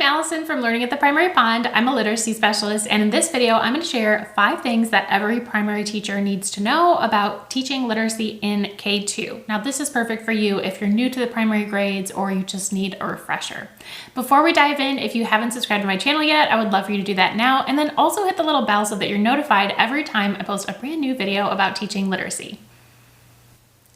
Allison from Learning at the Primary Pond. I'm a literacy specialist, and in this video, I'm going to share 5 things that every primary teacher needs to know about teaching literacy in K2. Now, this is perfect for you if you're new to the primary grades or you just need a refresher. Before we dive in, if you haven't subscribed to my channel yet, I would love for you to do that now, and then also hit the little bell so that you're notified every time I post a brand new video about teaching literacy.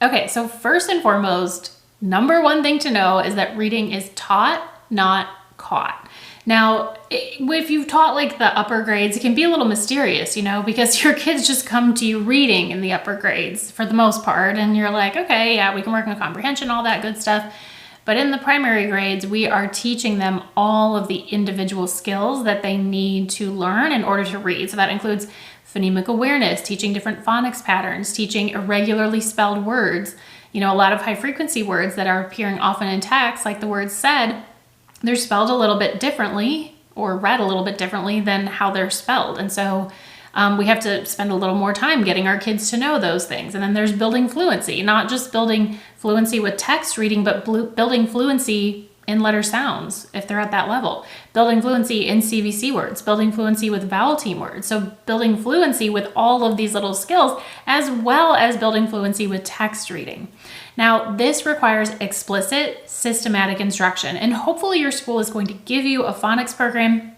Okay, so first and foremost, number one thing to know is that reading is taught, not caught. Now, if you've taught like the upper grades, it can be a little mysterious, because your kids just come to you reading in the upper grades for the most part. And you're like, okay, yeah, we can work on comprehension, all that good stuff. But in the primary grades, we are teaching them all of the individual skills that they need to learn in order to read. So that includes phonemic awareness, teaching different phonics patterns, teaching irregularly spelled words. A lot of high frequency words that are appearing often in text, like the word said, they're spelled a little bit differently or read a little bit differently than how they're spelled. And so we have to spend a little more time getting our kids to know those things. And then there's building fluency, not just building fluency with text reading, but building fluency in letter sounds if they're at that level. Building fluency in CVC words, building fluency with vowel team words. So building fluency with all of these little skills, as well as building fluency with text reading. Now, this requires explicit, systematic instruction, and hopefully your school is going to give you a phonics program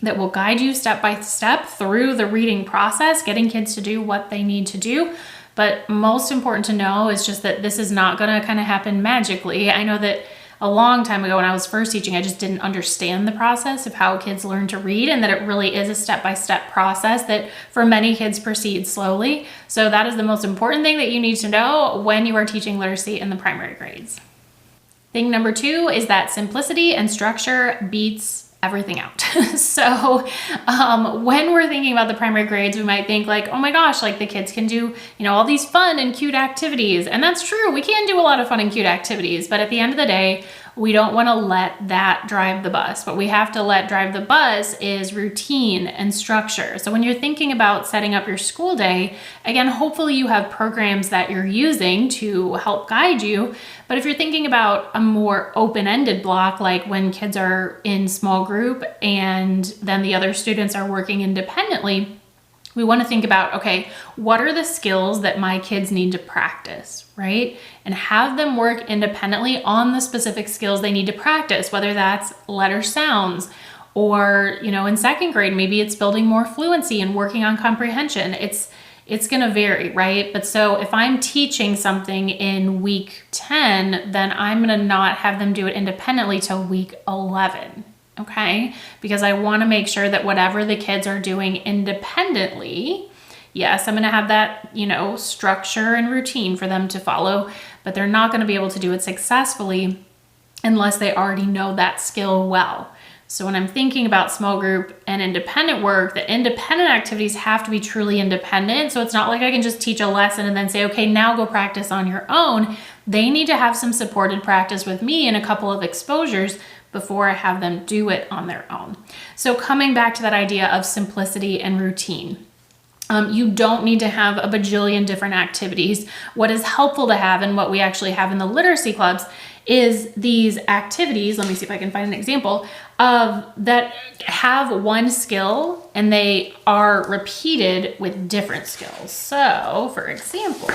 that will guide you step by step through the reading process, getting kids to do what they need to do. But most important to know is just that this is not going to kind of happen magically. I know that a long time ago when I was first teaching, I just didn't understand the process of how kids learn to read, and that it really is a step-by-step process that for many kids proceeds slowly. So that is the most important thing that you need to know when you are teaching literacy in the primary grades. Thing number 2 is that simplicity and structure beats everything out. So when we're thinking about the primary grades, we might think like, oh my gosh, like the kids can do, all these fun and cute activities. And that's true. We can do a lot of fun and cute activities, but at the end of the day, we don't want to let that drive the bus. What we have to let drive the bus is routine and structure. So when you're thinking about setting up your school day, again, hopefully you have programs that you're using to help guide you. But if you're thinking about a more open-ended block, like when kids are in small group and then the other students are working independently, we want to think about, okay, what are the skills that my kids need to practice, right? And have them work independently on the specific skills they need to practice, whether that's letter sounds or, in second grade, maybe it's building more fluency and working on comprehension. It's going to vary, right? But so if I'm teaching something in week 10, then I'm going to not have them do it independently till week 11. Okay, because I want to make sure that whatever the kids are doing independently, yes, I'm going to have that, structure and routine for them to follow, but they're not going to be able to do it successfully unless they already know that skill well. So when I'm thinking about small group and independent work, the independent activities have to be truly independent. So it's not like I can just teach a lesson and then say, okay, now go practice on your own. They need to have some supported practice with me and a couple of exposures before I have them do it on their own. So coming back to that idea of simplicity and routine. You don't need to have a bajillion different activities. What is helpful to have, and what we actually have in the literacy clubs, is these activities, let me see if I can find an example, of that have one skill and they are repeated with different skills. So for example,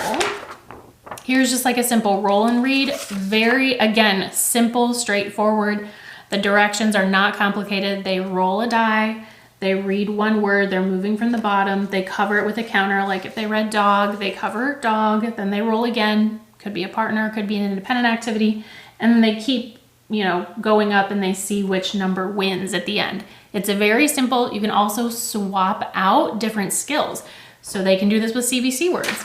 here's just like a simple roll and read. Very, again, simple, straightforward. The directions are not complicated. They roll a die, they read one word, they're moving from the bottom, they cover it with a counter. Like if they read dog, they cover dog, then they roll again. Could be a partner, could be an independent activity. And then they keep, going up and they see which number wins at the end. It's a very simple, you can also swap out different skills. So they can do this with CVC words.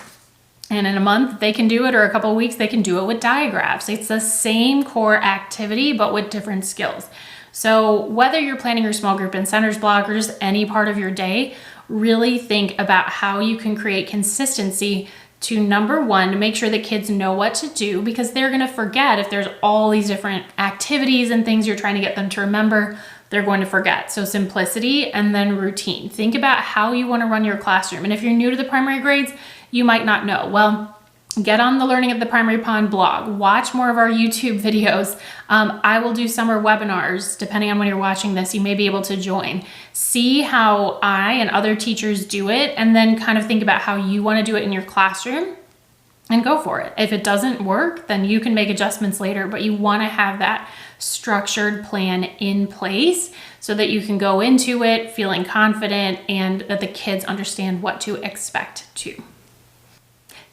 And in a month they can do it, or a couple of weeks they can do it with diagraphs. It's the same core activity, but with different skills. So whether you're planning your small group in centers block or just any part of your day, really think about how you can create consistency to, number one, to make sure that kids know what to do, because they're going to forget if there's all these different activities and things you're trying to get them to remember. They're going to forget. So simplicity and then routine. Think about how you want to run your classroom. And if you're new to the primary grades, you might not know. Well, get on the Learning at the Primary Pond blog, watch more of our YouTube videos. I will do summer webinars. Depending on when you're watching this, you may be able to join. See how I and other teachers do it, and then kind of think about how you want to do it in your classroom and go for it. If it doesn't work, then you can make adjustments later, but you want to have that structured plan in place so that you can go into it feeling confident and that the kids understand what to expect too.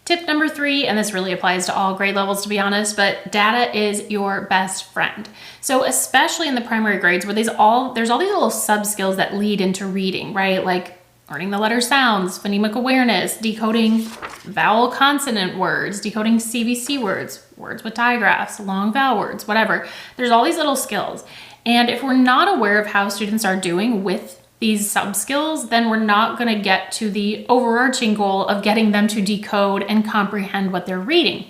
Tip number 3, and this really applies to all grade levels to be honest, but data is your best friend. So especially in the primary grades where there's all these little sub skills that lead into reading, right? Like learning the letter sounds, phonemic awareness, decoding vowel consonant words, decoding CVC words, words with digraphs, long vowel words, whatever. There's all these little skills. And if we're not aware of how students are doing with these sub skills, then we're not going to get to the overarching goal of getting them to decode and comprehend what they're reading.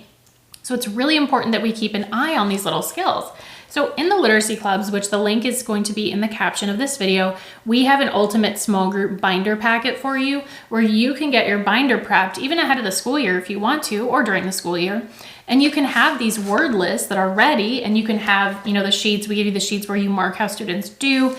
So it's really important that we keep an eye on these little skills. So in the literacy clubs, which the link is going to be in the caption of this video, we have an ultimate small group binder packet for you where you can get your binder prepped even ahead of the school year if you want to, or during the school year. And you can have these word lists that are ready, and you can have, the sheets. We give you the sheets where you mark how students do.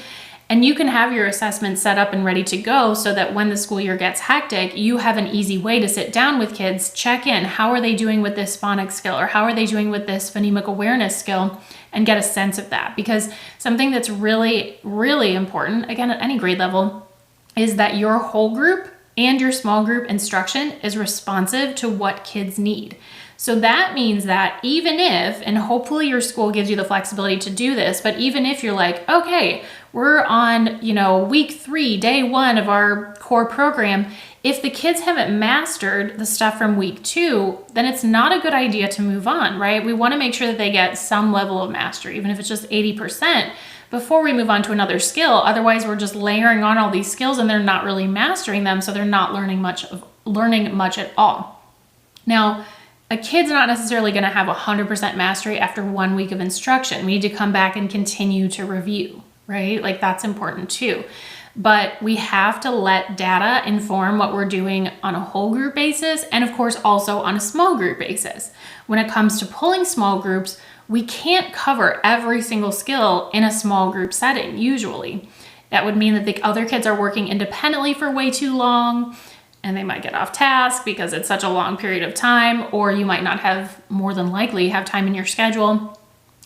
And you can have your assessment set up and ready to go so that when the school year gets hectic, you have an easy way to sit down with kids, check in, how are they doing with this phonics skill, or how are they doing with this phonemic awareness skill, and get a sense of that. Because something that's really, really important, again, at any grade level, is that your whole group and your small group instruction is responsive to what kids need. So that means that even if, and hopefully your school gives you the flexibility to do this, but even if you're like, okay, we're on, week 3, day 1 of our core program, if the kids haven't mastered the stuff from week 2, then it's not a good idea to move on, right? We want to make sure that they get some level of mastery, even if it's just 80%, before we move on to another skill. Otherwise, we're just layering on all these skills and they're not really mastering them, so they're not learning much at all. Now, a kid's not necessarily going to have 100% mastery after 1 week of instruction. We need to come back and continue to review, right? Like that's important too. But we have to let data inform what we're doing on a whole group basis, and of course also on a small group basis. When it comes to pulling small groups, we can't cover every single skill in a small group setting usually. That would mean that the other kids are working independently for way too long, and they might get off task because it's such a long period of time, or you might not have, more than likely, have time in your schedule.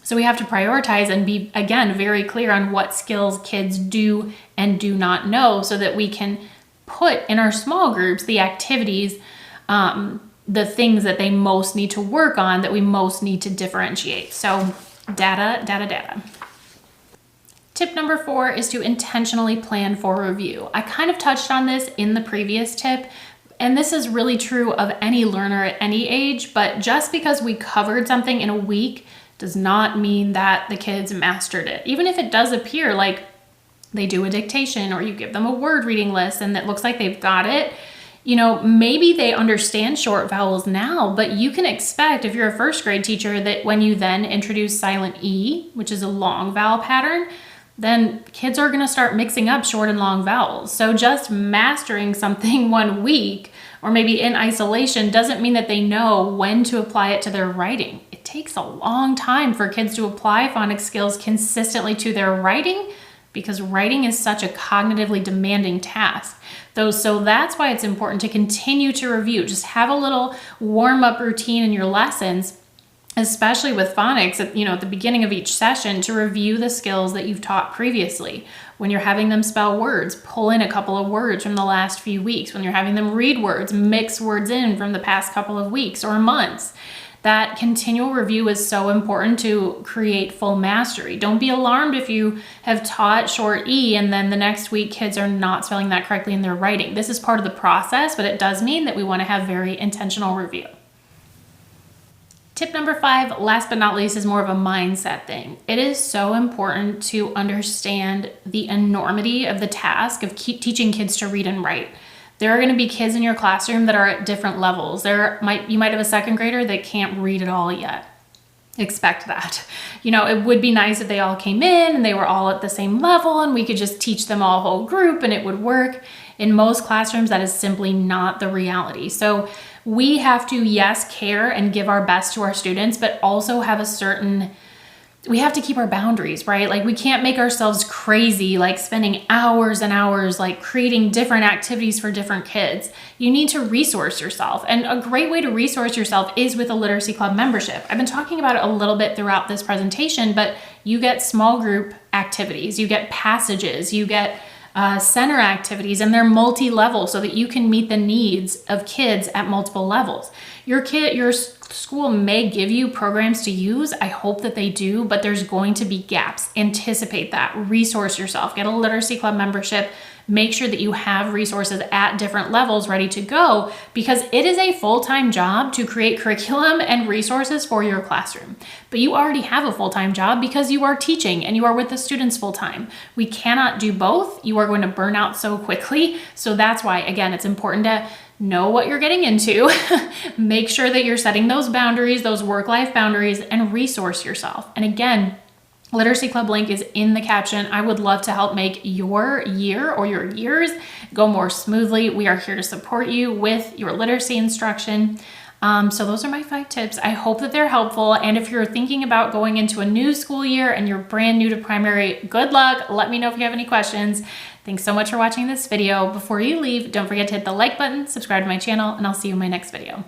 So we have to prioritize and be, again, very clear on what skills kids do and do not know so that we can put in our small groups the activities, the things that they most need to work on, that we most need to differentiate. So data, data, data. Tip number 4 is to intentionally plan for review. I kind of touched on this in the previous tip, and this is really true of any learner at any age, but just because we covered something in a week does not mean that the kids mastered it. Even if it does appear like they do a dictation or you give them a word reading list and it looks like they've got it, maybe they understand short vowels now, but you can expect, if you're a first grade teacher, that when you then introduce silent E, which is a long vowel pattern, then kids are going to start mixing up short and long vowels. So just mastering something 1 week or maybe in isolation doesn't mean that they know when to apply it to their writing. It takes a long time for kids to apply phonics skills consistently to their writing because writing is such a cognitively demanding task. So that's why it's important to continue to review. Just have a little warm-up routine in your lessons, especially with phonics, at the beginning of each session, to review the skills that you've taught previously. When you're having them spell words, pull in a couple of words from the last few weeks. When you're having them read words, mix words in from the past couple of weeks or months. That continual review is so important to create full mastery. Don't be alarmed if you have taught short E and then the next week kids are not spelling that correctly in their writing. This is part of the process, but it does mean that we want to have very intentional review. Tip number 5, last but not least, is more of a mindset thing. It is so important to understand the enormity of the task of teaching kids to read and write. There are going to be kids in your classroom that are at different levels. You might have a second grader that can't read at all yet. Expect that. It would be nice if they all came in and they were all at the same level and we could just teach them all whole group and it would work. In most classrooms, that is simply not the reality. So We have to, yes, care and give our best to our students, but also have we have to keep our boundaries, right? Like we can't make ourselves crazy, like spending hours and hours, like creating different activities for different kids. You need to resource yourself. And a great way to resource yourself is with a literacy club membership. I've been talking about it a little bit throughout this presentation, but you get small group activities, you get passages, you get center activities, and they're multi-level so that you can meet the needs of kids at multiple levels. Your school may give you programs to use. I hope that they do, but there's going to be gaps. Anticipate that. Resource yourself. Get a literacy club membership. Make sure that you have resources at different levels ready to go, because it is a full-time job to create curriculum and resources for your classroom. But you already have a full-time job because you are teaching and you are with the students full-time. We cannot do both. You are going to burn out so quickly. So that's why, again, it's important to know what you're getting into. Make sure that you're setting those boundaries, those work-life boundaries, and resource yourself. And again, Literacy Club link is in the caption. I would love to help make your year or your years go more smoothly. We are here to support you with your literacy instruction. So those are my 5 tips. I hope that they're helpful. And if you're thinking about going into a new school year and you're brand new to primary, good luck. Let me know if you have any questions. Thanks so much for watching this video. Before you leave, don't forget to hit the like button, subscribe to my channel, and I'll see you in my next video.